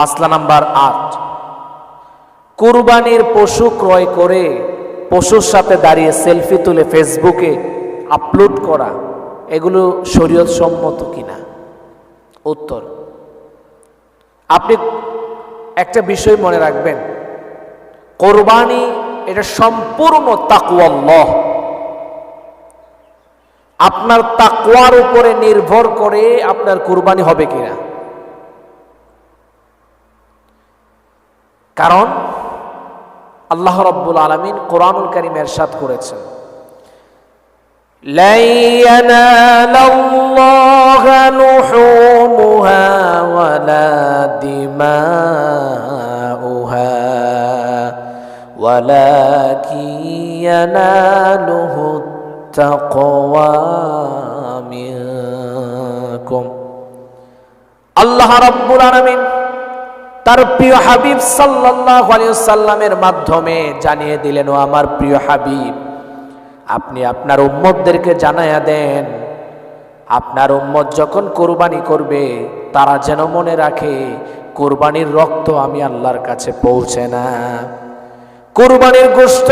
মাসলা নাম্বার ৮, কুরবানির পশু ক্রয় করে পশুর সাথে দাঁড়িয়ে সেলফি তুলে ফেসবুকে আপলোড করা এগুলো শরীয়ত সম্মত কিনা? উত্তর, আপনি একটা বিষয় মনে রাখবেন, কোরবানি এটা সম্পূর্ণ তাকওয়াল্লাহ। আপনার তাকওয়ার উপরে নির্ভর করে আপনার কুরবানি হবে কিনা। কারণ আল্লাহ রাব্বুল আলামিন কোরআনুল কারীমে ইরশাদ করেছেন, লা ইয়ানালাল্লাহু লুহুমুহা ওয়ালা দিমাউহা ওয়ালাকিন ইয়ানালুহু তাকওয়া মিনকুম। আল্লাহ রাব্বুল আলামিন তার প্রিয় হাবিব সাল্লাল্লাহু আলাইহি ওয়াসাল্লামের মাধ্যমে জানিয়ে দিলেন, ও আমার প্রিয় হাবিব, আপনি আপনার উম্মতদেরকে জানায়া দেন, আপনার উম্মত যখন কুরবানি করবে তারা যেন মনে রাখে কুরবানির রক্ত আমি আল্লাহর কাছে পৌঁছে না, কুরবানির গোশত,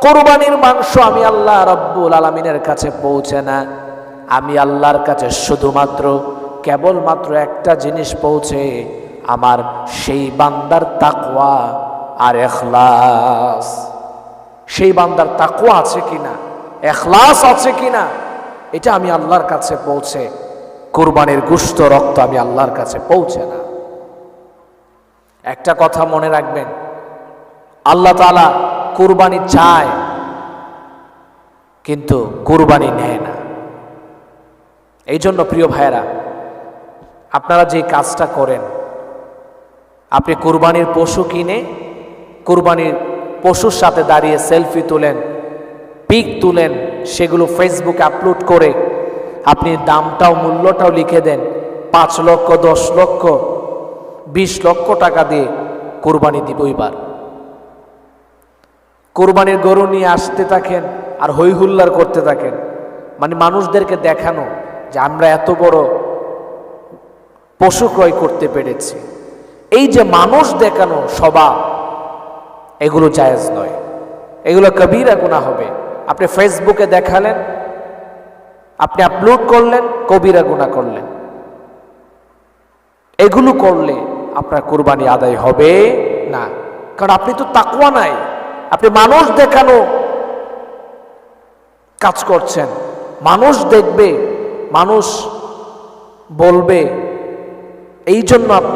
কুরবানির মাংস আমি আল্লাহ রাব্বুল আলামিনের কাছে পৌঁছে না। আমি আল্লাহর কাছে শুধুমাত্র কেবলমাত্র একটা জিনিস পৌঁছে, আমার সেই বান্দার তাকওয়া আর ইখলাস। সেই বান্দার তাকওয়া আছে কিনা, ইখলাস আছে কিনা, এটা আমি আল্লাহর কাছে পৌঁছে। কুরবানির গোশত রক্ত আমি আল্লাহর কাছে পৌঁছে না। একটা কথা মনে রাখবেন, আল্লাহ তাআলা কুরবানি চায় কিন্তু কুরবানি নেয় না। এই জন্য প্রিয় ভাইয়েরা, আপনারা যে কাজটা করেন, আপনি কুরবানির পশু কিনে কুরবানির পশুর সাথে দাঁড়িয়ে সেলফি তোলেন, পিক তুলেন, সেগুলো ফেসবুকে আপলোড করে আপনি দামটাও মূল্যটাও লিখে দেন, 5 লক্ষ 10 লক্ষ 20 লক্ষ টাকা দিয়ে কুরবানি দিব। এবার কুরবানির গরু নিয়ে আসতে থাকেন আর হই হুল্লার করতে থাকেন, মানে মানুষদেরকে দেখানো যে আমরা এত বড় পশু ক্রয় করতে পেরেছি। এই যে মানুষ দেখানো স্বভাব, এগুলো জায়েজ নয়, এগুলো কবিরা গুনাহ হবে। আপনি ফেসবুকে দেখালেন, আপনি আপলোড করলেন, কবিরা গুনাহ করলেন। এগুলো করলে আপনার কুরবানি আদায় হবে না, কারণ আপনি তো তাকওয়া নাই, আপনি মানুষ দেখানো কাজ করছেন। মানুষ দেখবে, মানুষ বলবে, এই জন্য আপনি